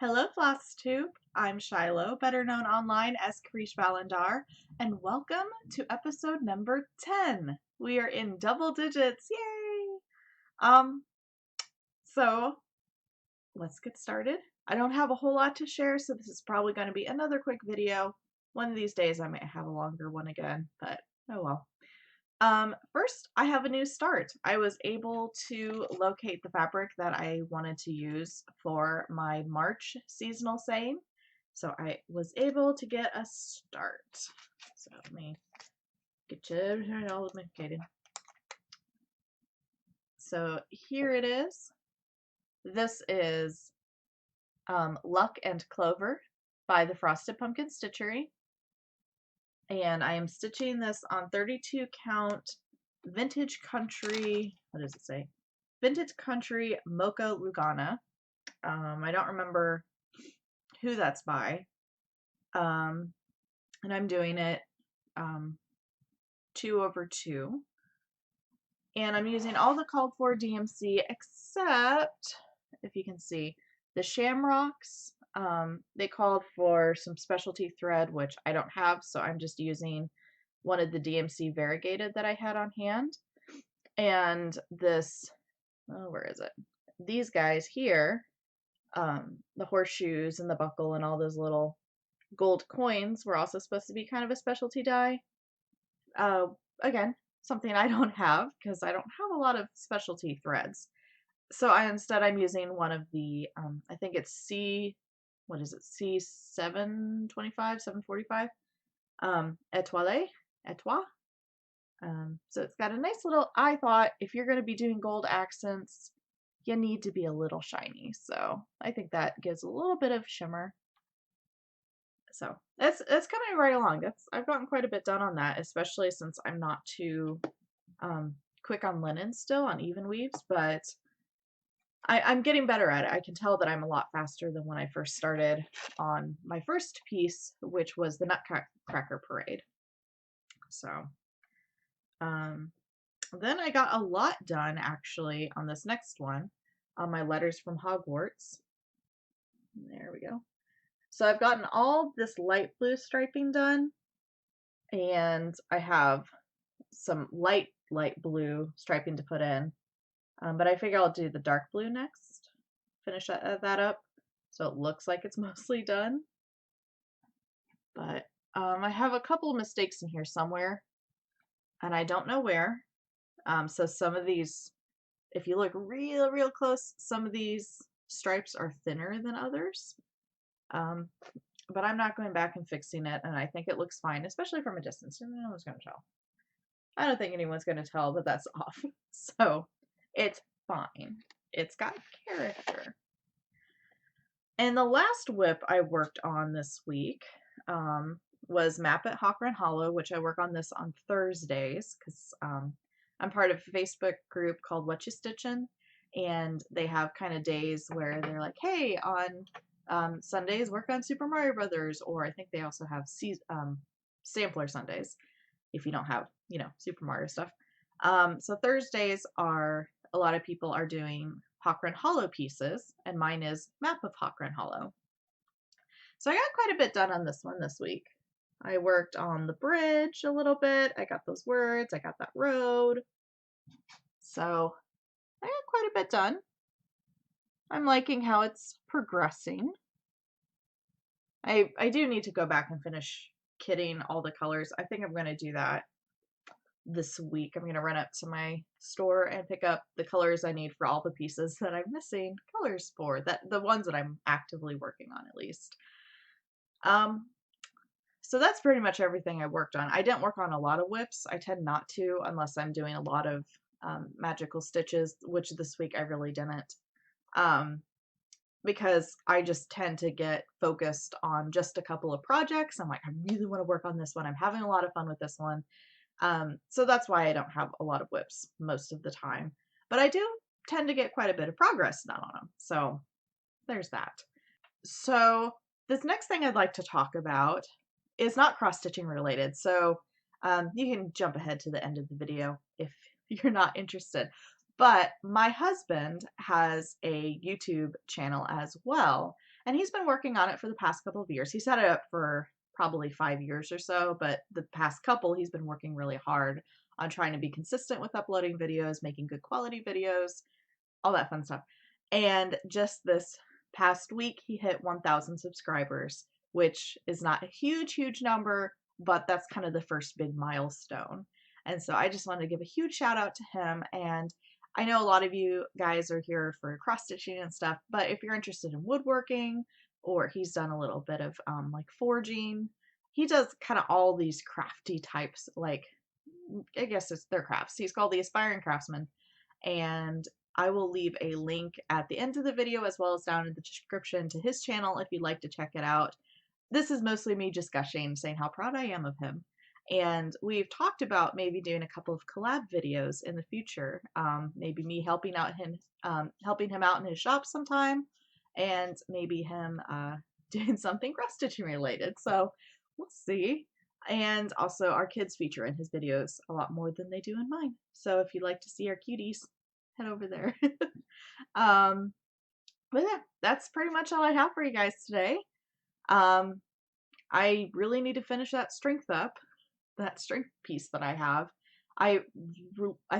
Hello, Floss Tube. I'm Shiloh, better known online as Karish Valandar, and welcome to episode number 10. We are in double digits. Yay! Um, so let's get started. I don't have a whole lot to share, so this is probably going to be another quick video. One of these days I might have a longer one again, but oh well. First, I have a new start. I was able to locate the fabric that I wanted to use for my March seasonal seine. So I was able to get a start. So let me get you all located. So here it is. This is Luck and Clover by the Frosted Pumpkin Stitchery. And I am stitching this on 32 count Vintage Country, what does it say? Vintage Country Mocha Lugana. I don't remember who that's by. And I'm doing it 2/2. And I'm using all the called for DMC except, if you can see, the shamrocks. They called for some specialty thread, which I don't have, so I'm just using one of the DMC variegated that I had on hand. And this, oh, where is it? These guys here, the horseshoes and the buckle and all those little gold coins were also supposed to be kind of a specialty dye. Again, something I don't have because I don't have a lot of specialty threads. So I'm using one of the, I think it's what is it, C725, 745, Etoile. So it's got a nice little, I thought if you're going to be doing gold accents, you need to be a little shiny. So I think that gives a little bit of shimmer. So that's coming right along. I've gotten quite a bit done on that, especially since I'm not too quick on linen still, on even weaves, but I'm getting better at it. I can tell that I'm a lot faster than when I first started on my first piece, which was the Nutcracker Parade. So then I got a lot done actually on this next one, on my Letters from Hogwarts. There we go. So I've gotten all this light blue striping done, and I have some light blue striping to put in. But I figure I'll do the dark blue next, finish that up, so it looks like it's mostly done. But I have a couple of mistakes in here somewhere, and I don't know where. So some of these, if you look real close, some of these stripes are thinner than others. But I'm not going back and fixing it, and I think it looks fine, especially from a distance. No one's going to tell. I don't think anyone's going to tell that that's off. So it's fine. It's got character. And the last whip I worked on this week was Map at Hawkrun Hollow, which I work on this on Thursdays because I'm part of a Facebook group called What You Stitchin', and they have kind of days where they're like, hey, on Sundays work on Super Mario Brothers, or I think they also have sampler Sundays if you don't have, Super Mario stuff. So Thursdays are, a lot of people are doing Hawkrun Hollow pieces, and mine is Map of Hawkrun Hollow. So I got quite a bit done on this one this week. I worked on the bridge a little bit. I got those words. I got that road. So I got quite a bit done. I'm liking how it's progressing. I do need to go back and finish kitting all the colors. I think I'm going to do that this week. I'm going to run up to my store and pick up the colors I need for all the pieces that I'm missing colors for, the ones that I'm actively working on at least. So that's pretty much everything I worked on. I didn't work on a lot of whips. I tend not to unless I'm doing a lot of magical stitches, which this week I really didn't. Because I just tend to get focused on just a couple of projects. I'm like, I really want to work on this one. I'm having a lot of fun with this one. So that's why I don't have a lot of whips most of the time. But I do tend to get quite a bit of progress done on them. So there's that. So this next thing I'd like to talk about is not cross-stitching related. So you can jump ahead to the end of the video if you're not interested. But my husband has a YouTube channel as well. And he's been working on it for the past couple of years. He's had it up for probably 5 years or so, but the past couple, he's been working really hard on trying to be consistent with uploading videos, making good quality videos, all that fun stuff. And just this past week, he hit 1,000 subscribers, which is not a huge, huge number, but that's kind of the first big milestone. And so I just wanted to give a huge shout out to him. And I know a lot of you guys are here for cross stitching and stuff, but if you're interested in woodworking, or he's done a little bit of like forging, he does kind of all these crafty types, like I guess they're crafts. He's called the Aspiring Craftsman, and I will leave a link at the end of the video as well as down in the description to his channel if you'd like to check it out. This is mostly me just gushing, saying how proud I am of him. And we've talked about maybe doing a couple of collab videos in the future. Maybe me helping him out in his shop sometime, and maybe him doing something cross stitching related. So we'll see. And also, our kids feature in his videos a lot more than they do in mine. So if you'd like to see our cuties, head over there. um, but yeah, that's pretty much all I have for you guys today. I really need to finish that strength up, that strength piece that I have. I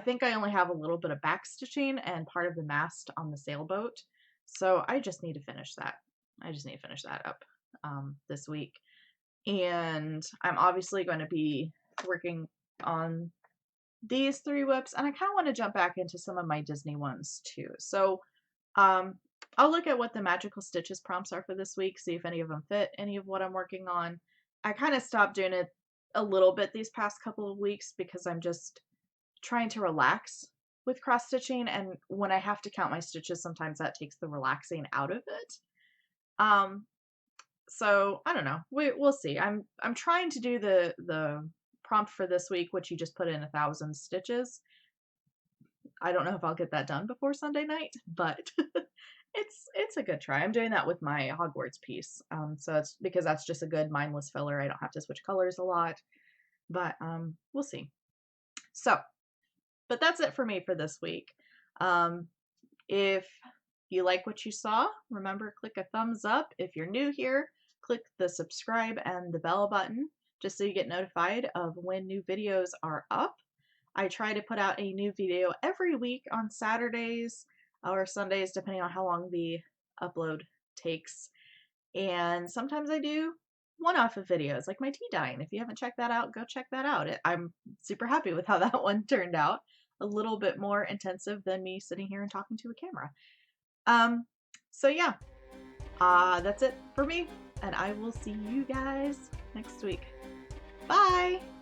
think I only have a little bit of back stitching and part of the mast on the sailboat, so I just need to finish that. I just need to finish that up this week. And I'm obviously going to be working on these 3 whips, and I kind of want to jump back into some of my Disney ones too. So I'll look at what the magical stitches prompts are for this week, see if any of them fit any of what I'm working on. I kind of stopped doing it a little bit these past couple of weeks because I'm just trying to relax with cross stitching, and when I have to count my stitches, sometimes that takes the relaxing out of it. So I don't know. We'll see. I'm trying to do the prompt for this week, which you just put in 1,000 stitches. I don't know if I'll get that done before Sunday night, but it's a good try. I'm doing that with my Hogwarts piece. So it's because that's just a good mindless filler. I don't have to switch colors a lot, but we'll see. So, but that's it for me for this week. If you like what you saw, remember, click a thumbs up. If you're new here, click the subscribe and the bell button just so you get notified of when new videos are up. I try to put out a new video every week on Saturdays or Sundays, depending on how long the upload takes. And sometimes I do one-off of videos, like my tea dyeing. If you haven't checked that out, go check that out. I'm super happy with how that one turned out. A little bit more intensive than me sitting here and talking to a camera. So yeah, that's it for me, and I will see you guys next week. Bye!